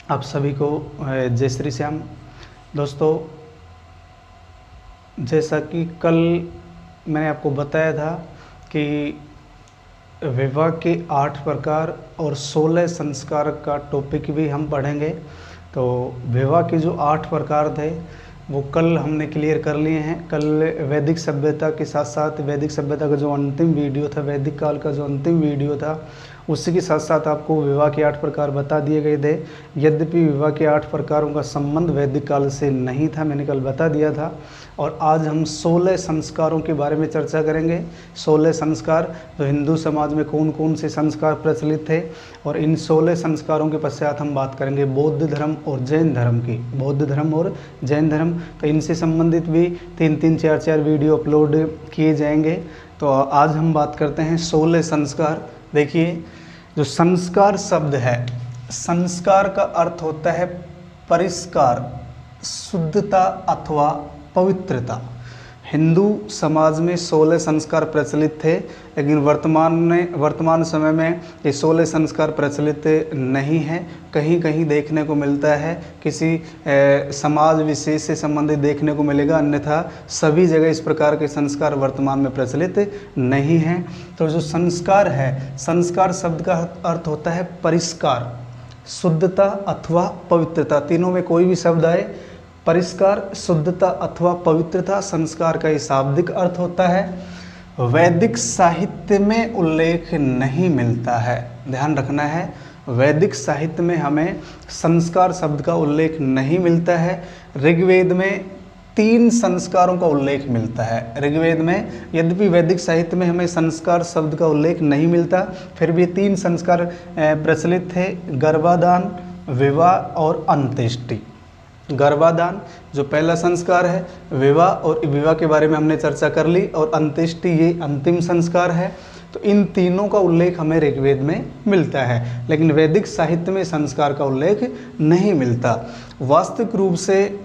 आप सभी को जय श्री श्याम। दोस्तों, जैसा कि कल मैंने आपको बताया था कि विवाह के 8 प्रकार और 16 संस्कार का टॉपिक भी हम पढ़ेंगे। तो विवाह के जो 8 प्रकार थे वो कल हमने क्लियर कर लिए हैं। कल वैदिक सभ्यता के साथ साथ वैदिक सभ्यता का जो अंतिम वीडियो था, वैदिक काल का जो अंतिम वीडियो था, उसी के साथ साथ आपको विवाह के 8 प्रकार बता दिए गए थे। यद्यपि विवाह के 8 प्रकारों का संबंध वैदिक काल से नहीं था, मैंने कल बता दिया था। और आज हम 16 संस्कारों के बारे में चर्चा करेंगे। 16 संस्कार जो हिंदू समाज में कौन कौन से संस्कार प्रचलित थे, और इन 16 संस्कारों के पश्चात हम बात करेंगे बौद्ध धर्म और जैन धर्म की। बौद्ध धर्म और जैन धर्म, तो इनसे संबंधित भी 3-3, 4-4 वीडियो अपलोड किए जाएंगे। तो आज हम बात करते हैं 16 संस्कार। देखिए, जो संस्कार शब्द है, संस्कार का अर्थ होता है परिष्कार, शुद्धता अथवा पवित्रता। हिंदू समाज में 16 संस्कार प्रचलित थे, लेकिन वर्तमान समय में ये 16 संस्कार प्रचलित नहीं है। कहीं कहीं देखने को मिलता है, किसी समाज विशेष से संबंधित देखने को मिलेगा, अन्यथा सभी जगह इस प्रकार के संस्कार वर्तमान में प्रचलित नहीं हैं। तो जो संस्कार है, संस्कार शब्द का अर्थ होता है परिष्कार, शुद्धता अथवा पवित्रता। तीनों में कोई भी शब्द आए, परिष्कार, शुद्धता अथवा पवित्रता, संस्कार का ये शाब्दिक अर्थ होता है। वैदिक साहित्य में उल्लेख नहीं मिलता है, ध्यान रखना है। वैदिक साहित्य में हमें संस्कार शब्द का उल्लेख नहीं मिलता है। ऋग्वेद में 3 संस्कारों का उल्लेख मिलता है। ऋग्वेद में, यद्यपि वैदिक साहित्य में हमें संस्कार शब्द का उल्लेख नहीं मिलता, फिर भी 3 संस्कार प्रचलित थे: गर्भाधान, विवाह और अंत्येष्टि। गर्भाधान जो पहला संस्कार है, विवाह और विवाह के बारे में हमने चर्चा कर ली, और अंत्येष्टि ये अंतिम संस्कार है। तो इन तीनों का उल्लेख हमें ऋग्वेद में मिलता है, लेकिन वैदिक साहित्य में संस्कार का उल्लेख नहीं मिलता। वास्तविक रूप से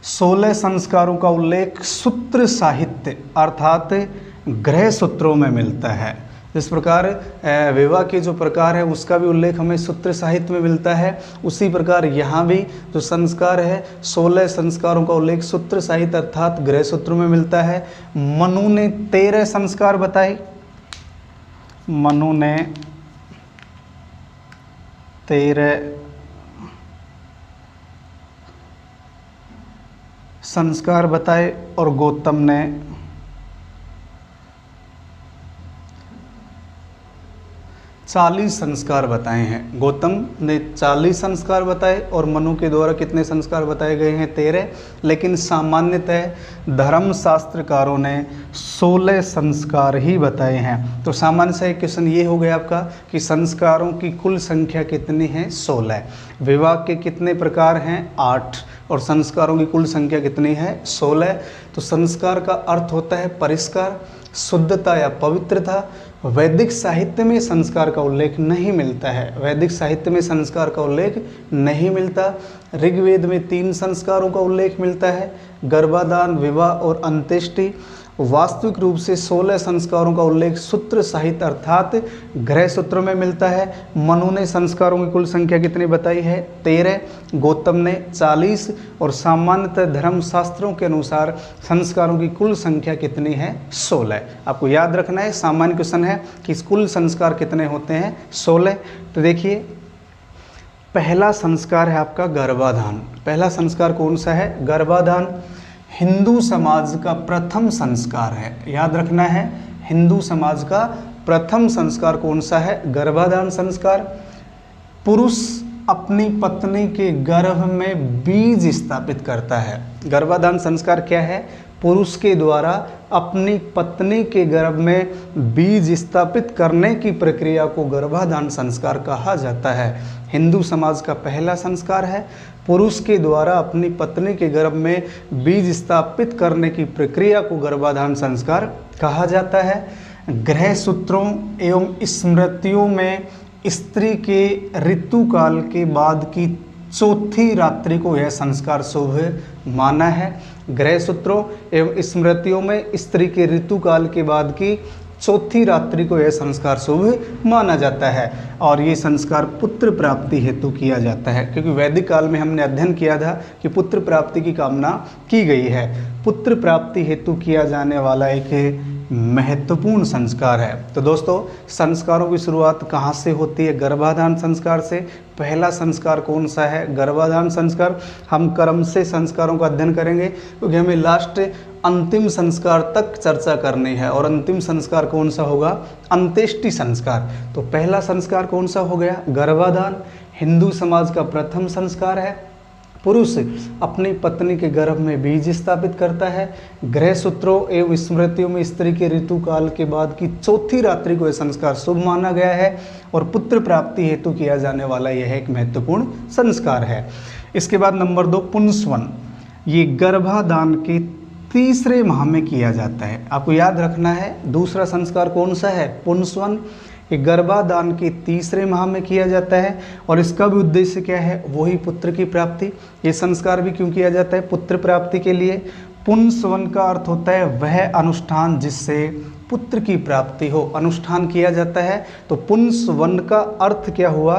16 संस्कारों का उल्लेख सूत्र साहित्य अर्थात गृह सूत्रों में मिलता है। जिस प्रकार विवाह के जो प्रकार है उसका भी उल्लेख हमें सूत्र साहित्य में मिलता है, उसी प्रकार यहाँ भी जो संस्कार है, 16 संस्कारों का उल्लेख सूत्र साहित्य अर्थात गृह सूत्रों में मिलता है। मनु ने 13 संस्कार बताए। मनु ने 13 संस्कार बताए और गौतम ने 40 संस्कार बताए हैं। गौतम ने 40 संस्कार बताए और मनु के द्वारा कितने संस्कार बताए गए हैं? 13। लेकिन सामान्यतः धर्मशास्त्रकारों ने 16 संस्कार ही बताए हैं। तो सामान्य सा एक क्वेश्चन ये हो गया आपका कि संस्कारों की कुल संख्या कितनी है? 16। विवाह के कितने प्रकार हैं? 8। और संस्कारों की कुल संख्या कितनी है? 16। तो संस्कार का अर्थ होता है परिष्कार, शुद्धता या पवित्रता। वैदिक साहित्य में संस्कार का उल्लेख नहीं मिलता है। वैदिक साहित्य में संस्कार का उल्लेख नहीं मिलता। ऋग्वेद में 3 संस्कारों का उल्लेख मिलता है: गर्भाधान, विवाह और अंत्येष्टि। वास्तविक रूप से 16 संस्कारों का उल्लेख सूत्र साहित्य अर्थात गृह सूत्र में मिलता है। मनु ने संस्कारों की कुल संख्या कितनी बताई है? 13। गौतम ने 40। और सामान्यतः धर्मशास्त्रों के अनुसार संस्कारों की कुल संख्या कितनी है? 16। आपको याद रखना है, सामान्य क्वेश्चन है कि कुल संस्कार कितने होते हैं? 16। तो देखिए, पहला संस्कार है आपका गर्भाधान। पहला संस्कार कौन सा है? गर्भाधान हिंदू समाज का प्रथम संस्कार है। याद रखना है, हिंदू समाज का प्रथम संस्कार कौन सा है? गर्भाधान संस्कार। पुरुष अपनी पत्नी के गर्भ में बीज स्थापित करता है। गर्भाधान संस्कार क्या है? पुरुष के द्वारा अपनी पत्नी के गर्भ में बीज स्थापित करने की प्रक्रिया को गर्भाधान संस्कार कहा जाता है। हिंदू समाज का पहला संस्कार है। पुरुष के द्वारा अपनी पत्नी के गर्भ में बीज स्थापित करने की प्रक्रिया को गर्भाधान संस्कार कहा जाता है। गृह सूत्रों एवं स्मृतियों में स्त्री के ऋतुकाल के बाद की चौथी रात्रि को यह संस्कार शुभ माना है। गृह सूत्रों एवं स्मृतियों में स्त्री के ऋतुकाल के बाद की चौथी रात्रि को यह संस्कार शुभ माना जाता है और ये संस्कार पुत्र प्राप्ति हेतु किया जाता है, क्योंकि वैदिक काल में हमने अध्ययन किया था कि पुत्र प्राप्ति की कामना की गई है। पुत्र प्राप्ति हेतु किया जाने वाला एक महत्वपूर्ण संस्कार है। तो दोस्तों, संस्कारों की शुरुआत कहाँ से होती है? गर्भाधान संस्कार से। पहला संस्कार कौन सा है? गर्भाधान संस्कार। हम क्रम से संस्कारों का अध्ययन करेंगे क्योंकि हमें लास्ट अंतिम संस्कार तक चर्चा करनी है, और अंतिम संस्कार कौन सा होगा? अंत्येष्टि संस्कार। तो पहला संस्कार कौन सा हो गया? गर्भाधान। हिंदू समाज का प्रथम संस्कार है। पुरुष अपनी पत्नी के गर्भ में बीज स्थापित करता है। गृह सूत्रों एवं स्मृतियों में स्त्री के ऋतुकाल के बाद की चौथी रात्रि को यह संस्कार शुभ माना गया है और पुत्र प्राप्ति हेतु किया जाने वाला यह एक महत्वपूर्ण संस्कार है। इसके बाद नंबर 2, पुंसवन। ये गर्भाधान के तीसरे माह में किया जाता है। आपको याद रखना है दूसरा संस्कार कौन सा है? पुंसवन। ये गर्भाधान के तीसरे माह में किया जाता है और इसका भी उद्देश्य क्या है? वही पुत्र की प्राप्ति। ये संस्कार भी क्यों किया जाता है? पुत्र प्राप्ति के लिए। पुंसवन का अर्थ होता है वह अनुष्ठान जिससे पुत्र की प्राप्ति हो। अनुष्ठान किया जाता है तो पुंसवन का अर्थ क्या हुआ?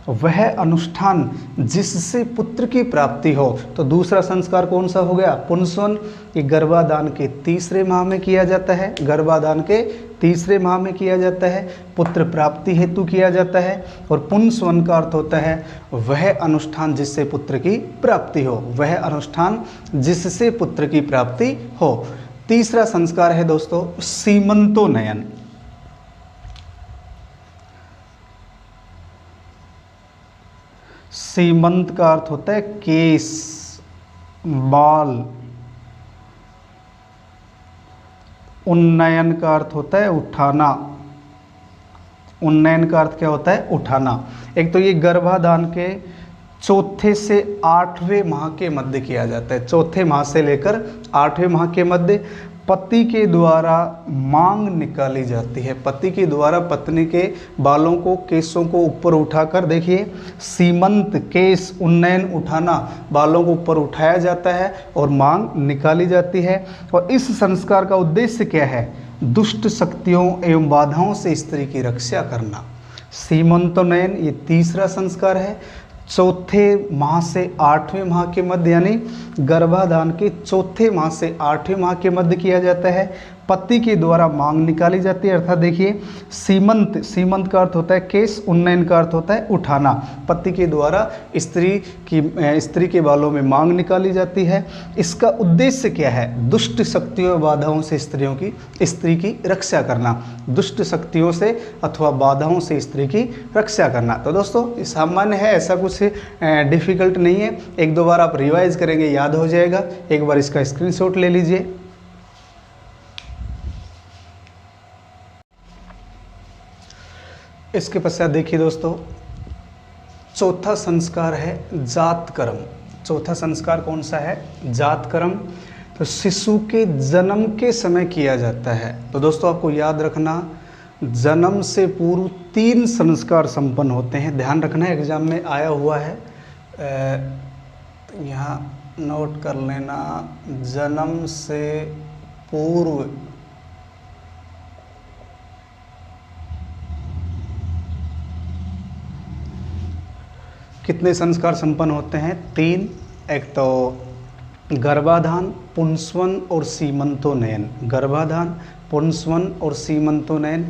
वह अनुष्ठान जिससे पुत्र की प्राप्ति हो। तो दूसरा संस्कार कौन सा हो गया? पुंसवन। ये गर्भाधान के तीसरे माह में किया जाता है। गर्भाधान के तीसरे माह में किया जाता है, पुत्र प्राप्ति हेतु किया जाता है। और पुंसवन का अर्थ होता है वह अनुष्ठान जिससे पुत्र की प्राप्ति हो। वह अनुष्ठान जिससे पुत्र की प्राप्ति हो। तीसरा संस्कार है दोस्तों सीमंतोन्नयन। सीमंत का अर्थ होता है केस, बाल। उन्नयन का अर्थ होता है उठाना। उन्नयन का अर्थ क्या होता है? उठाना। एक तो ये गर्भाधान के चौथे से 8वें माह के मध्य किया जाता है। चौथे माह से लेकर 8वें माह के मध्य पति के द्वारा मांग निकाली जाती है। पति के द्वारा पत्नी के बालों को, केसों को ऊपर उठाकर, देखिए सीमंत, केस, उन्नयन, उठाना, बालों को ऊपर उठाया जाता है और मांग निकाली जाती है। और इस संस्कार का उद्देश्य क्या है? दुष्ट शक्तियों एवं बाधाओं से स्त्री की रक्षा करना। सीमंतोन्नयन ये तीसरा संस्कार है। चौथे माह से 8वें माह के मध्य, यानी गर्भाधान के चौथे माह से 8वें माह के मध्य किया जाता है। पति के द्वारा मांग निकाली जाती है। अर्थात देखिए सीमंत, सीमंत का अर्थ होता है केस, उन्नयन का अर्थ होता है उठाना। पति के द्वारा स्त्री के बालों में मांग निकाली जाती है। इसका उद्देश्य क्या है? दुष्ट शक्तियों और बाधाओं से स्त्री की रक्षा करना। दुष्ट शक्तियों से अथवा बाधाओं से स्त्री की रक्षा करना। तो दोस्तों सामान्य है, ऐसा कुछ डिफिकल्ट नहीं है। एक दो बार आप रिवाइज करेंगे याद हो जाएगा। एक बार इसका स्क्रीनशॉट ले लीजिए। इसके पश्चात देखिए दोस्तों, चौथा संस्कार है जातकर्म। चौथा संस्कार कौन सा है? जातकर्म। तो शिशु के जन्म के समय किया जाता है। तो दोस्तों आपको याद रखना, जन्म से पूर्व 3 संस्कार संपन्न होते हैं। ध्यान रखना, एग्जाम में आया हुआ है, यहाँ नोट कर लेना। जन्म से पूर्व कितने संस्कार संपन्न होते हैं? 3। एक तो गर्भाधान, पुंसवन और सीमंतोन्नयन। गर्भाधान, पुंसवन और सीमंतोन्नयन।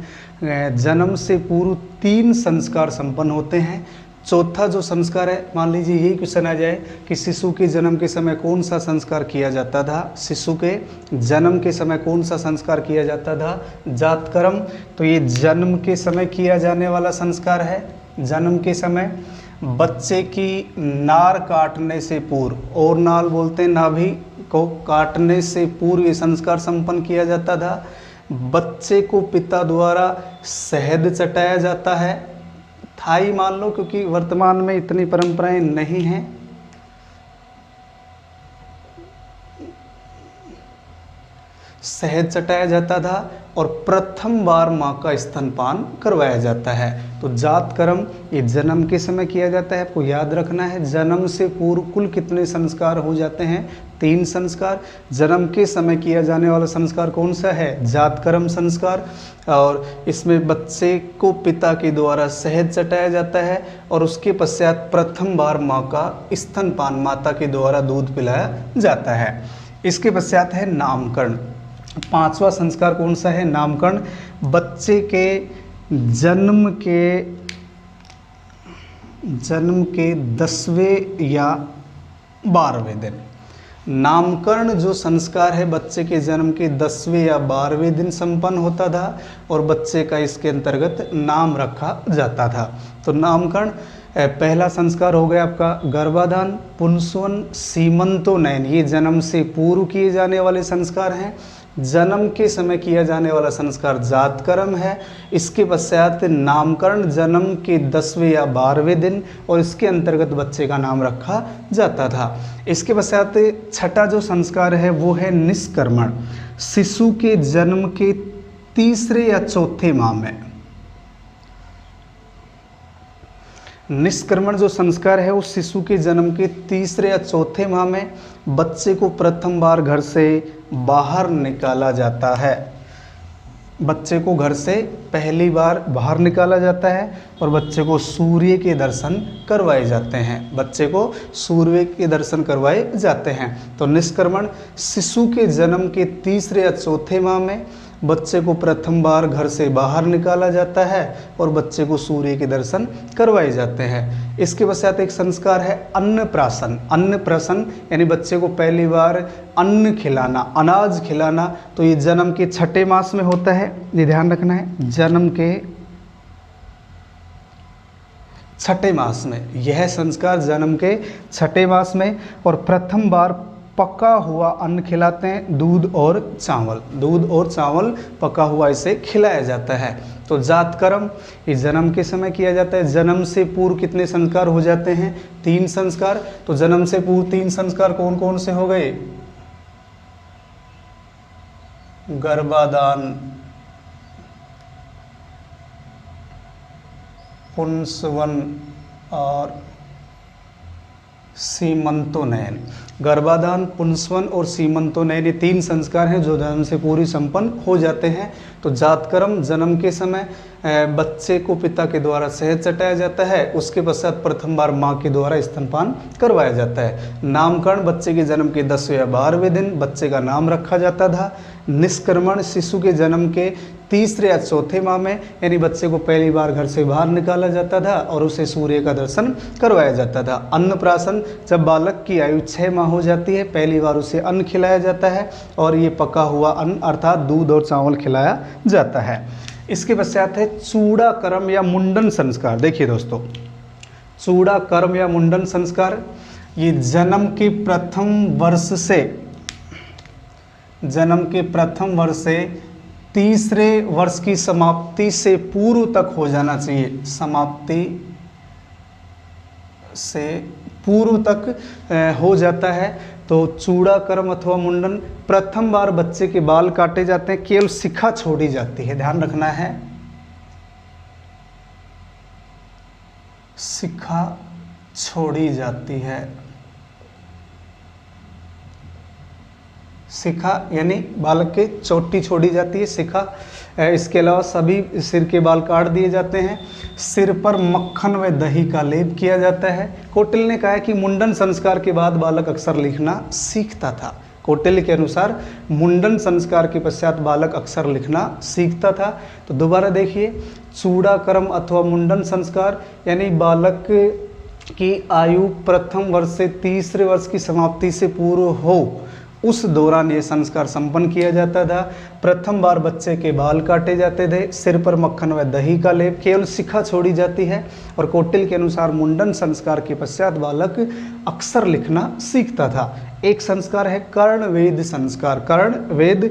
जन्म से पूर्व 3 संस्कार संपन्न होते हैं। चौथा जो संस्कार है, मान लीजिए यही क्वेश्चन आ जाए कि शिशु के जन्म के समय कौन सा संस्कार किया जाता था? शिशु के जन्म के समय कौन सा संस्कार किया जाता था? जातकर्म। तो ये जन्म के समय किया जाने वाला संस्कार है। जन्म के समय बच्चे की नार काटने से पूर्व, और नाल बोलते हैं नाभि को, काटने से पूर्व ये संस्कार संपन्न किया जाता था। बच्चे को पिता द्वारा शहद चटाया जाता है। थाई मान लो, क्योंकि वर्तमान में इतनी परंपराएं नहीं हैं। शहद चटाया जाता था और प्रथम बार माँ का स्तनपान करवाया जाता है। तो जात कर्म ये जन्म के समय किया जाता है, आपको याद रखना है। जन्म से पूर्व कुल कितने संस्कार हो जाते हैं? 3 संस्कार। जन्म के समय किया जाने वाला संस्कार कौन सा है? जात कर्म संस्कार। और इसमें बच्चे को पिता के द्वारा शहद चटाया जाता है और उसके पश्चात प्रथम बार माँ का स्तनपान, माता के द्वारा दूध पिलाया जाता है। इसके पश्चात है नामकरण। 5वां संस्कार कौन सा है? नामकरण। बच्चे के जन्म के 10वें या 12वें दिन नामकरण जो संस्कार है बच्चे के जन्म के 10वें या 12वें दिन संपन्न होता था और बच्चे का इसके अंतर्गत नाम रखा जाता था। तो नामकरण पहला संस्कार हो गया आपका गर्भाधान, पुंसवन, सीमंतोनयन, ये जन्म से पूर्व किए जाने वाले संस्कार हैं। जन्म के समय किया जाने वाला संस्कार जात कर्म है। इसके पश्चात नामकरण जन्म के 10वें या 12वें दिन और इसके अंतर्गत बच्चे का नाम रखा जाता था। इसके पश्चात छठा जो संस्कार है वो है निष्क्रमण। शिशु के जन्म के 3 या 4 माह में निष्क्रमण जो संस्कार है उस शिशु के जन्म के 3 या 4 माह में बच्चे को प्रथम बार घर से बाहर निकाला जाता है। बच्चे को घर से पहली बार बाहर निकाला जाता है और बच्चे को सूर्य के दर्शन करवाए जाते हैं। बच्चे को सूर्य के दर्शन करवाए जाते हैं। तो निष्क्रमण शिशु के जन्म के 3 या 4 माह में बच्चे को प्रथम बार घर से बाहर निकाला जाता है और बच्चे को सूर्य के दर्शन करवाए जाते हैं। इसके पश्चात एक संस्कार है अन्नप्राशन। अन्नप्राशन यानी बच्चे को पहली बार अन्न खिलाना, अनाज खिलाना। तो ये जन्म के 6ठे मास में होता है, ये ध्यान रखना है। जन्म के 6ठे मास में यह संस्कार जन्म के 6ठे मास में और प्रथम बार पका हुआ अन्न खिलाते हैं, दूध और चावल। दूध और चावल पका हुआ इसे खिलाया जाता है। तो जात कर्म ये जन्म के समय किया जाता है। जन्म से पूर्व कितने संस्कार हो जाते हैं? 3 संस्कार। तो जन्म से पूर्व 3 संस्कार कौन कौन से हो गए? गर्भाधान, पुंसवन और सीमंतोनयन। गर्भाधान, पुंसवन और सीमंतोनयन ये 3 संस्कार हैं जो जन्म से पूरी संपन्न हो जाते हैं। तो जात कर्म जन्म के समय बच्चे को पिता के द्वारा शहद चटाया जाता है, उसके पश्चात प्रथम बार माँ के द्वारा स्तनपान करवाया जाता है। नामकरण बच्चे के जन्म के 10वें या 12वें दिन बच्चे का नाम रखा जाता था। निष्क्रमण शिशु के जन्म के 3 या 4 माह में यानी बच्चे को पहली बार घर से बाहर निकाला जाता था और उसे सूर्य का दर्शन करवाया जाता था। अन्नप्राशन जब बालक की आयु 6 माह हो जाती है पहली बार उसे अन्न खिलाया जाता है और ये पका हुआ अन्न अर्थात दूध और चावल खिलाया जाता है। इसके पश्चात है चूड़ा कर्म या मुंडन संस्कार। देखिए दोस्तों, चूड़ा कर्म या मुंडन संस्कार ये जन्म के प्रथम वर्ष से तीसरे वर्ष की समाप्ति से पूर्व तक हो जाना चाहिए। समाप्ति से पूर्व तक हो जाता है। तो चूड़ा कर्म अथवा मुंडन प्रथम बार बच्चे के बाल काटे जाते हैं, केवल शिखा छोड़ी जाती है, ध्यान रखना है। शिखा छोड़ी जाती है। शिखा यानी बालक के चोटी छोड़ी जाती है, शिखा। इसके अलावा सभी सिर के बाल काट दिए जाते हैं। सिर पर मक्खन व दही का लेप किया जाता है। कौटिल्य ने कहा है कि मुंडन संस्कार के बाद बालक अक्षर लिखना सीखता था। कौटिल्य के अनुसार मुंडन संस्कार के पश्चात बालक अक्षर लिखना सीखता था। तो दोबारा देखिए, चूड़ा कर्म अथवा मुंडन संस्कार यानी बालक की आयु प्रथम वर्ष से तीसरे वर्ष की समाप्ति से पूर्व हो उस दौरान ये संस्कार संपन्न किया जाता था। प्रथम बार बच्चे के बाल काटे जाते थे, सिर पर मक्खन व दही का लेप, केवल शिखा छोड़ी जाती है। और कौटिल्य के अनुसार मुंडन संस्कार के पश्चात बालक अक्षर लिखना सीखता था। एक संस्कार है कर्णवेद संस्कार। कर्णवेद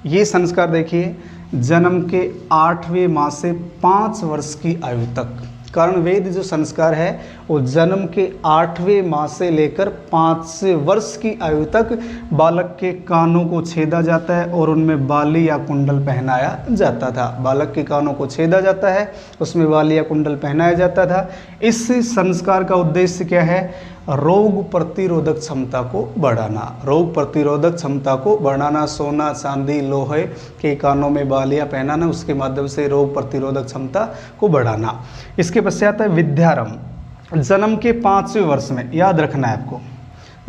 ये संस्कार देखिए जन्म के 8वें माह से 5 वर्ष की आयु तक कर्णवेद जो संस्कार है वो जन्म के 8वें माह से लेकर 5 वर्ष की आयु तक बालक के कानों को छेदा जाता है और उनमें बाली या कुंडल पहनाया जाता था। बालक के कानों को छेदा जाता है, उसमें बाली या कुंडल पहनाया जाता था। इस संस्कार का उद्देश्य क्या है? रोग प्रतिरोधक क्षमता को बढ़ाना। रोग प्रतिरोधक क्षमता को बढ़ाना, सोना चांदी लोहे के कानों में बालियां पहनाना, उसके माध्यम से रोग प्रतिरोधक क्षमता को बढ़ाना। इसके पश्चात है विद्यारंभ। जन्म के 5वें वर्ष में, याद रखना है आपको,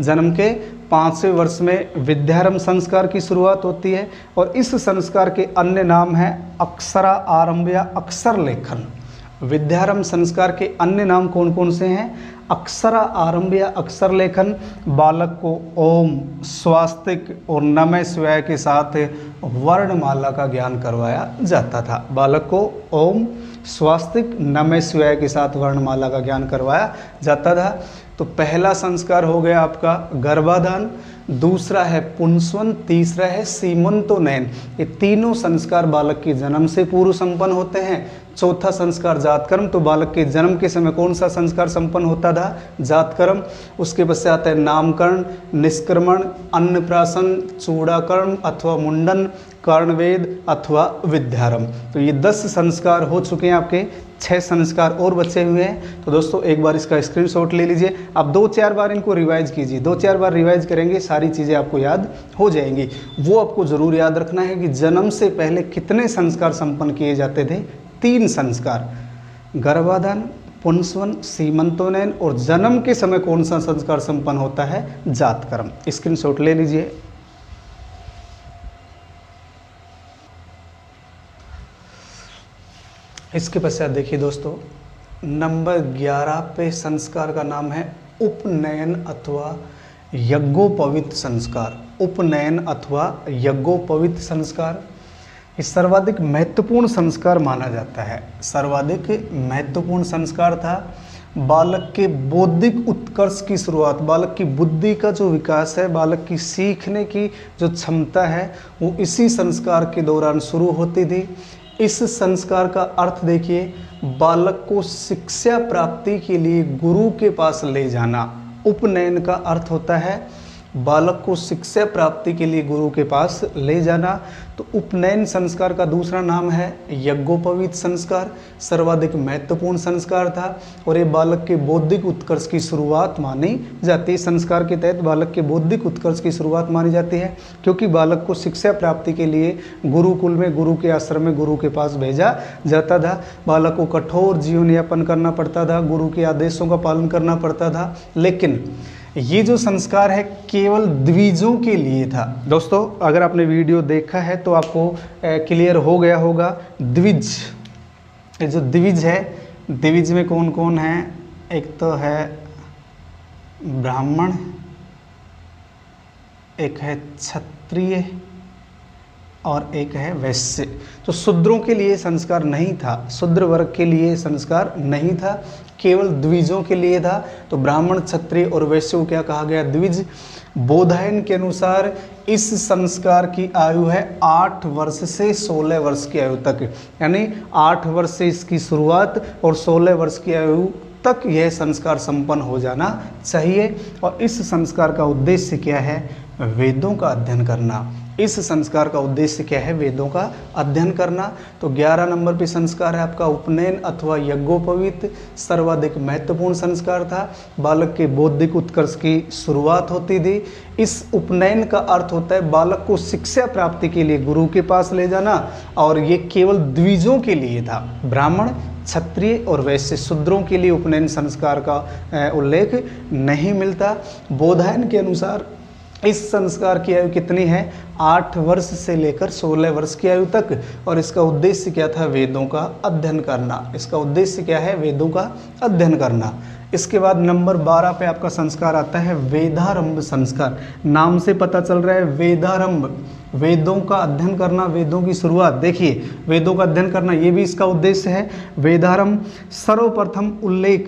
जन्म के 5वें वर्ष में विद्यारंभ संस्कार की शुरुआत होती है और इस संस्कार के अन्य नाम है अक्षरा आरंभ या अक्षर लेखन। विद्यारंभ संस्कार के अन्य नाम कौन कौन से हैं? अक्षरा आरंभ या अक्षर लेखन। बालक को ओम, स्वास्तिक और नमः शिवाय के साथ वर्णमाला का ज्ञान करवाया जाता था। बालक को ओम, स्वास्तिक, नमः शिवाय के साथ वर्णमाला का ज्ञान करवाया जाता था। तो पहला संस्कार हो गया आपका गर्भाधान, दूसरा है पुंसवन, तीसरा है सीमंतोनयन। ये तीनों संस्कार बालक के जन्म से पूर्व संपन्न होते हैं। चौथा संस्कार जातकर्म। तो बालक के जन्म के समय कौन सा संस्कार संपन्न होता था? जातकर्म। उसके पश्चात है नामकरण, निष्क्रमण, अन्नप्राशन, चूड़ाकर्म अथवा मुंडन, कर्णवेद अथवा विद्यारंभ। तो ये 10 संस्कार हो चुके हैं आपके, 6 संस्कार और बचे हुए हैं। तो दोस्तों एक बार इसका स्क्रीनशॉट ले लीजिए। आप 2-4 बार इनको रिवाइज कीजिए। 2-4 बार रिवाइज करेंगे सारी चीज़ें आपको याद हो जाएंगी। वो आपको ज़रूर याद रखना है कि जन्म से पहले कितने संस्कार संपन्न किए जाते थे? 3 संस्कार, गर्भाधान, पुंसवन, सीमंतोनयन और जन्म के समय कौन सा संस्कार संपन्न होता है? जातकर्म। स्क्रीनशॉट ले लीजिए। इसके पश्चात देखिए दोस्तों, नंबर 11 पे संस्कार का नाम है उपनयन अथवा यज्ञोपवीत संस्कार। उपनयन अथवा यज्ञोपवीत संस्कार ये सर्वाधिक महत्वपूर्ण संस्कार माना जाता है। सर्वाधिक महत्वपूर्ण संस्कार था। बालक के बौद्धिक उत्कर्ष की शुरुआत, बालक की बुद्धि का जो विकास है, बालक की सीखने की जो क्षमता है, वो इसी संस्कार के दौरान शुरू होती थी। इस संस्कार का अर्थ देखिए, बालक को शिक्षा प्राप्ति के लिए गुरु के पास ले जाना। उपनयन का अर्थ होता है बालक को शिक्षा प्राप्ति के लिए गुरु के पास ले जाना। तो उपनयन संस्कार का दूसरा नाम है यज्ञोपवीत संस्कार। सर्वाधिक महत्वपूर्ण संस्कार था और ये बालक के बौद्धिक उत्कर्ष की शुरुआत मानी जाती है। संस्कार के तहत बालक के बौद्धिक उत्कर्ष की शुरुआत मानी जाती है, क्योंकि बालक को शिक्षा प्राप्ति के लिए गुरुकुल में, गुरु के आश्रम में, गुरु के पास भेजा जाता था। बालक को कठोर जीवन यापन करना पड़ता था, गुरु के आदेशों का पालन करना पड़ता था। लेकिन ये जो संस्कार है केवल द्विजों के लिए था। दोस्तों अगर आपने वीडियो देखा है तो आपको क्लियर हो गया होगा। द्विज, ये जो द्विज है, द्विज में कौन कौन है? एक तो है ब्राह्मण, एक है क्षत्रिय और एक है वैश्य। तो शूद्रों के लिए संस्कार नहीं था, शूद्र वर्ग के लिए संस्कार नहीं था, केवल द्विजों के लिए था। तो ब्राह्मण, क्षत्रिय और वैश्य को क्या कहा गया? द्विज। बोधायन के अनुसार इस संस्कार की आयु है 8 वर्ष से 16 वर्ष की आयु तक, यानी 8 वर्ष से इसकी शुरुआत और 16 वर्ष की आयु तक यह संस्कार संपन्न हो जाना चाहिए। और इस संस्कार का उद्देश्य क्या है? वेदों का अध्ययन करना। इस संस्कार का उद्देश्य क्या है? वेदों का अध्ययन करना। तो 11 नंबर पे संस्कार है आपका उपनयन अथवा यज्ञोपवीत। सर्वाधिक महत्वपूर्ण संस्कार था। बालक के बौद्धिक उत्कर्ष की शुरुआत होती थी। इस उपनयन का अर्थ होता है बालक को शिक्षा प्राप्ति के लिए गुरु के पास ले जाना, और ये केवल द्विजों के लिए था। ब्राह्मण, क्षत्रिय और वैश्य, शूद्रों के लिए उपनयन संस्कार का उल्लेख नहीं मिलता। बोधायन के अनुसार इस संस्कार की आयु कितनी है? 8 वर्ष से लेकर 16 वर्ष की आयु तक। और इसका उद्देश्य क्या था? वेदों का अध्ययन करना। इसका उद्देश्य क्या है? वेदों का अध्ययन करना। इसके बाद नंबर 12 पे आपका संस्कार आता है वेदारंभ संस्कार। नाम से पता चल रहा है वेदारंभ, वेदों का अध्ययन करना, वेदों की शुरुआत। देखिए वेदों का अध्ययन करना, ये भी इसका उद्देश्य है। वेदारंभ सर्वप्रथम उल्लेख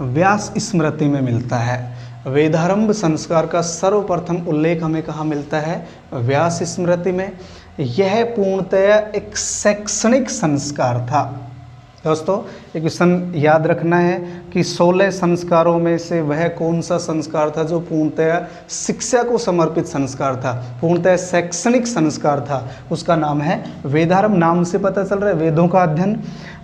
व्यास स्मृति में मिलता है। वेदारंभ संस्कार का सर्वप्रथम उल्लेख हमें कहाँ मिलता है? व्यास स्मृति में। यह पूर्णतया एक शैक्षणिक संस्कार था। दोस्तों एक क्वेश्चन याद रखना है कि 16 संस्कारों में से वह कौन सा संस्कार था जो पूर्णतः शिक्षा को समर्पित संस्कार था, पूर्णतः शैक्षणिक संस्कार था। उसका नाम है वेदारंभ। नाम से पता चल रहा है वेदों का अध्ययन,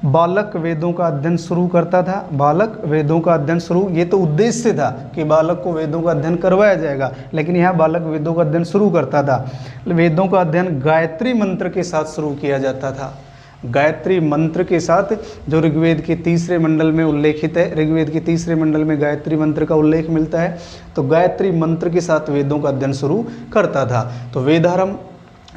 बालक वेदों का अध्ययन शुरू करता था। बालक वेदों का अध्ययन शुरू, ये तो उद्देश्य था कि बालक को वेदों का अध्ययन करवाया जाएगा, लेकिन यहाँ बालक वेदों का अध्ययन शुरू करता था। वेदों का अध्ययन गायत्री मंत्र के साथ शुरू किया जाता था। गायत्री मंत्र के साथ, जो ऋग्वेद के तीसरे मंडल में उल्लेखित है। ऋग्वेद के तीसरे मंडल में गायत्री मंत्र का उल्लेख मिलता है। तो गायत्री मंत्र के साथ वेदों का अध्ययन शुरू करता था। तो वेदारंभ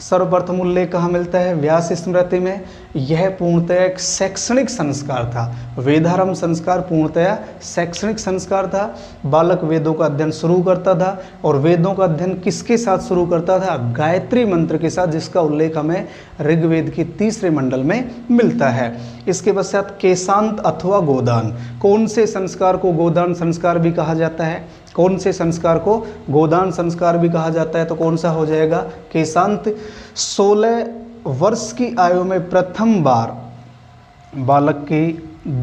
सर्वप्रथम उल्लेख कहाँ मिलता है? व्यास स्मृति में। यह पूर्णतः एक शैक्षणिक संस्कार था। वेदारंभ संस्कार पूर्णतः शैक्षणिक संस्कार था। बालक वेदों का अध्ययन शुरू करता था, और वेदों का अध्ययन किसके साथ शुरू करता था? गायत्री मंत्र के साथ, जिसका उल्लेख हमें ऋग्वेद के तीसरे मंडल में मिलता है। इसके पश्चात केशांत अथवा गोदान। कौन से संस्कार को गोदान संस्कार भी कहा जाता है? कौन से संस्कार को गोदान संस्कार भी कहा जाता है? तो कौन सा हो जाएगा? केशांत। 16 वर्ष की आयु में प्रथम बार बालक की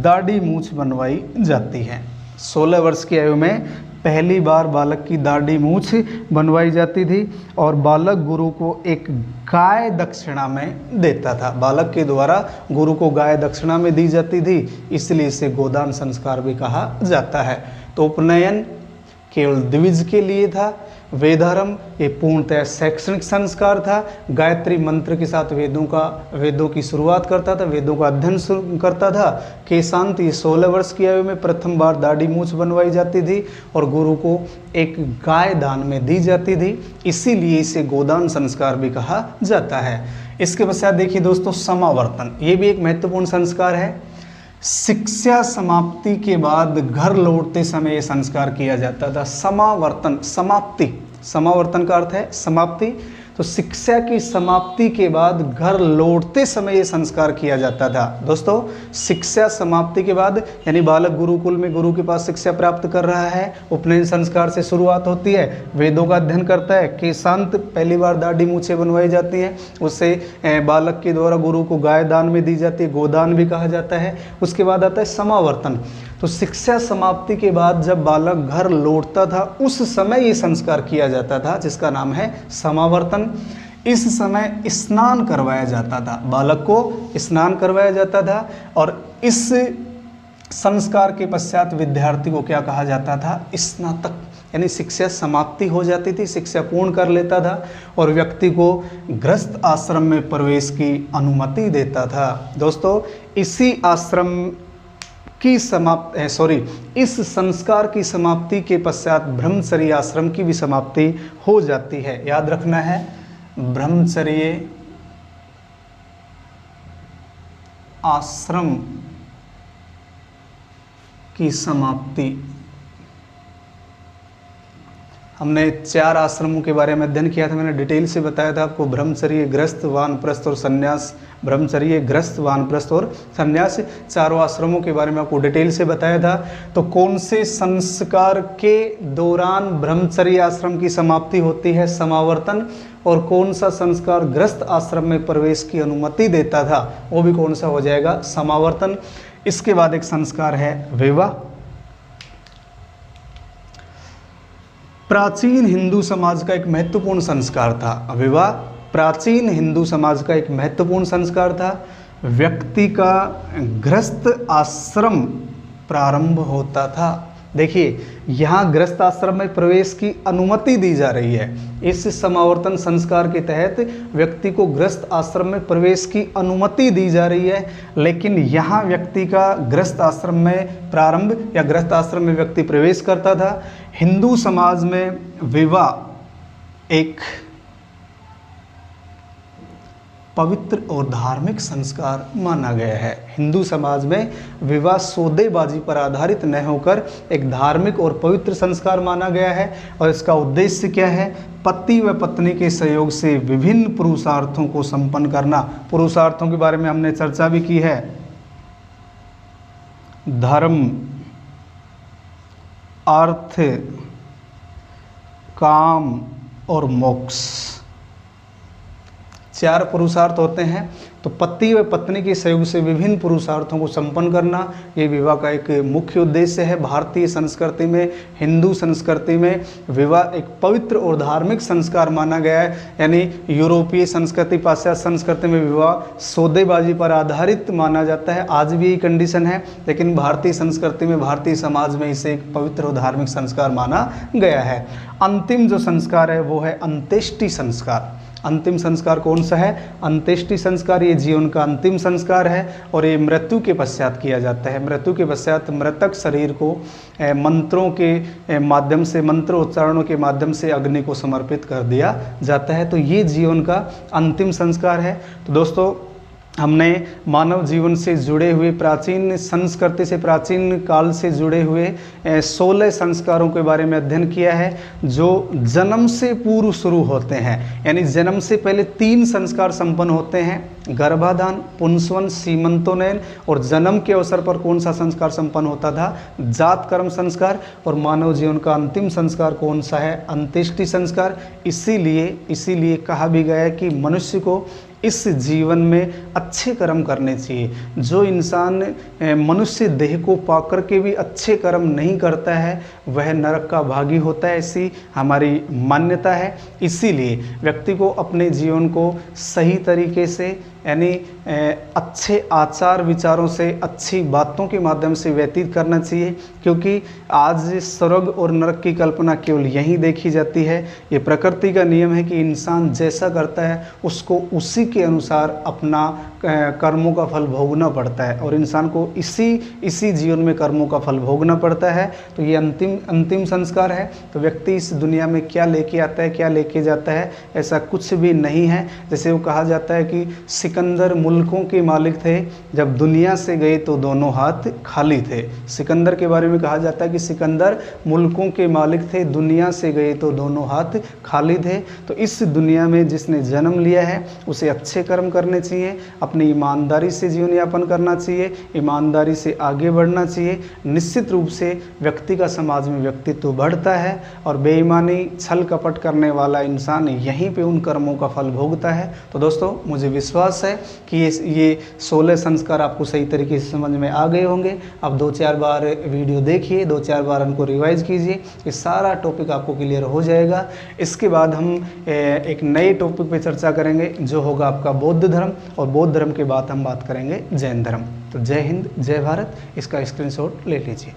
दाढ़ी मूछ बनवाई जाती है। 16 वर्ष की आयु में पहली बार बालक की दाढ़ी मूछ बनवाई जाती थी, और बालक गुरु को एक गाय दक्षिणा में देता था। बालक के द्वारा गुरु को गाय दक्षिणा में दी जाती थी, इसलिए इसे गोदान संस्कार भी कहा जाता है। तो उपनयन केवल द्विज के लिए था। वेदारंभ ये पूर्णतः शैक्षणिक संस्कार था। गायत्री मंत्र के साथ वेदों की शुरुआत करता था, वेदों का अध्ययन शुरू करता था। केशांत ये 16 वर्ष की आयु में प्रथम बार दाढ़ी मूछ बनवाई जाती थी, और गुरु को एक गाय दान में दी जाती थी, इसीलिए इसे गोदान संस्कार भी कहा जाता है। इसके पश्चात देखिए दोस्तों, समावर्तन। ये भी एक महत्वपूर्ण संस्कार है। शिक्षा समाप्ति के बाद घर लौटते समय ये संस्कार किया जाता था। समावर्तन, समाप्ति, समावर्तन का अर्थ है समाप्ति। तो शिक्षा की समाप्ति के बाद घर लौटते समय ये संस्कार किया जाता था। दोस्तों शिक्षा समाप्ति के बाद, यानी बालक गुरुकुल में गुरु के पास शिक्षा प्राप्त कर रहा है, उपनयन संस्कार से शुरुआत होती है, वेदों का अध्ययन करता है। केशांत पहली बार दाढ़ी मूछे बनवाई जाती हैं, उससे बालक के द्वारा गुरु को गाय दान में दी जाती है, गोदान भी कहा जाता है। उसके बाद आता है समावर्तन। तो शिक्षा समाप्ति के बाद जब बालक घर लौटता था, उस समय ये संस्कार किया जाता था, जिसका नाम है समावर्तन। इस समय स्नान करवाया जाता था, बालक को स्नान करवाया जाता था, और इस संस्कार के पश्चात विद्यार्थी को क्या कहा जाता था? स्नातक। यानी शिक्षा समाप्ति हो जाती थी, शिक्षा पूर्ण कर लेता था, और व्यक्ति को गृहस्थ आश्रम में प्रवेश की अनुमति देता था। दोस्तों इसी आश्रम की इस संस्कार की समाप्ति के पश्चात ब्रह्मचर्य आश्रम की भी समाप्ति हो जाती है। याद रखना है, ब्रह्मचर्य आश्रम की समाप्ति। हमने 4 आश्रमों के बारे में अध्ययन किया था, मैंने डिटेल से बताया था आपको। ब्रह्मचर्य, गृहस्थ, वानप्रस्थ और संन्यास। ब्रह्मचर्य, गृहस्थ, वानप्रस्थ और संन्यास, चारों आश्रमों के बारे में आपको डिटेल से बताया था। तो कौन से संस्कार के दौरान ब्रह्मचर्य आश्रम की समाप्ति होती है? समावर्तन। और कौन सा संस्कार गृहस्थ आश्रम में प्रवेश की अनुमति देता था? वो भी कौन सा हो जाएगा? समावर्तन। इसके बाद एक संस्कार है विवाह। प्राचीन हिंदू समाज का एक महत्वपूर्ण संस्कार था विवाह। प्राचीन हिंदू समाज का एक महत्वपूर्ण संस्कार था। व्यक्ति का गृहस्थ आश्रम प्रारंभ होता था। देखिए यहाँ गृहस्थ आश्रम में प्रवेश की अनुमति दी जा रही है। इस समावर्तन संस्कार के तहत व्यक्ति को गृहस्थ आश्रम में प्रवेश की अनुमति दी जा रही है, लेकिन यहाँ व्यक्ति का गृहस्थ आश्रम में प्रारंभ या गृहस्थ आश्रम में व्यक्ति प्रवेश करता था। हिंदू समाज में विवाह एक पवित्र और धार्मिक संस्कार माना गया है। हिंदू समाज में विवाह सौदेबाजी पर आधारित न होकर एक धार्मिक और पवित्र संस्कार माना गया है, और इसका उद्देश्य क्या है? पति व पत्नी के सहयोग से विभिन्न पुरुषार्थों को संपन्न करना। पुरुषार्थों के बारे में हमने चर्चा भी की है। धर्म, अर्थ, काम और मोक्ष, 4 पुरुषार्थ होते हैं। तो पति व पत्नी के सहयोग से विभिन्न पुरुषार्थों को संपन्न करना, ये विवाह का एक मुख्य उद्देश्य है। भारतीय संस्कृति में, हिंदू संस्कृति में विवाह एक पवित्र और धार्मिक संस्कार माना गया है। यानी यूरोपीय संस्कृति, पाश्चात्य संस्कृति में विवाह सौदेबाजी पर आधारित माना जाता है, आज भी यही कंडीशन है। लेकिन भारतीय संस्कृति में, भारतीय समाज में इसे एक पवित्र और धार्मिक संस्कार माना गया है। अंतिम जो संस्कार है वो है अंत्येष्टि संस्कार। अंतिम संस्कार कौन सा है? अंत्येष्टि संस्कार। ये जीवन का अंतिम संस्कार है और ये मृत्यु के पश्चात किया जाता है। मृत्यु के पश्चात मृतक शरीर को मंत्रों के माध्यम से, मंत्र उच्चारणों के माध्यम से अग्नि को समर्पित कर दिया जाता है। तो ये जीवन का अंतिम संस्कार है। तो दोस्तों, हमने मानव जीवन से जुड़े हुए, प्राचीन संस्कृति से, प्राचीन काल से जुड़े हुए 16 संस्कारों के बारे में अध्ययन किया है, जो जन्म से पूर्व शुरू होते हैं। यानी जन्म से पहले 3 संस्कार संपन्न होते हैं, गर्भाधान, पुंसवन, सीमंतोनयन। और जन्म के अवसर पर कौन सा संस्कार संपन्न होता था? जात कर्म संस्कार। और मानव जीवन का अंतिम संस्कार कौन सा है? अंत्येष्टि संस्कार। इसीलिए कहा भी गया है कि मनुष्य को इस जीवन में अच्छे कर्म करने चाहिए। जो इंसान मनुष्य देह को पाकर के भी अच्छे कर्म नहीं करता है वह नरक का भागी होता है, ऐसी हमारी मान्यता है। इसीलिए व्यक्ति को अपने जीवन को सही तरीके से, यानी अच्छे आचार विचारों से, अच्छी बातों के माध्यम से व्यतीत करना चाहिए, क्योंकि आज स्वर्ग और नरक की कल्पना केवल यहीं देखी जाती है। ये प्रकृति का नियम है कि इंसान जैसा करता है उसको उसी के अनुसार अपना कर्मों का फल भोगना पड़ता है, और इंसान को इसी जीवन में कर्मों का फल भोगना पड़ता है। तो ये अंतिम संस्कार है। तो व्यक्ति इस दुनिया में क्या लेके आता है, क्या लेके जाता है, ऐसा कुछ भी नहीं है। जैसे वो कहा जाता है कि सिकंदर मुल्कों के मालिक थे, जब दुनिया से गए तो दोनों हाथ खाली थे। सिकंदर के बारे में कहा जाता है कि सिकंदर मुल्कों के मालिक थे, दुनिया से गए तो दोनों हाथ खाली थे। तो इस दुनिया में जिसने जन्म लिया है उसे अच्छे कर्म करने चाहिए, अपनी ईमानदारी से जीवन यापन करना चाहिए, ईमानदारी से आगे बढ़ना चाहिए। निश्चित रूप से व्यक्ति का समाज में व्यक्तित्व बढ़ता है, और बेईमानी, छल कपट करने वाला इंसान यहीं पे उन कर्मों का फल भोगता है। तो दोस्तों, मुझे विश्वास है कि ये 16 संस्कार आपको सही तरीके से समझ में आ गए होंगे। अब 2-4 बार वीडियो देखिए, 2-4 बार उनको रिवाइज कीजिए, ये सारा टॉपिक आपको क्लियर हो जाएगा। इसके बाद हम एक नए टॉपिक पे चर्चा करेंगे, जो होगा आपका बौद्ध धर्म, और बौद्ध धर्म के बाद हम बात करेंगे जैन धर्म। तो जय हिंद, जय भारत। इसका स्क्रीनशॉट ले लीजिए।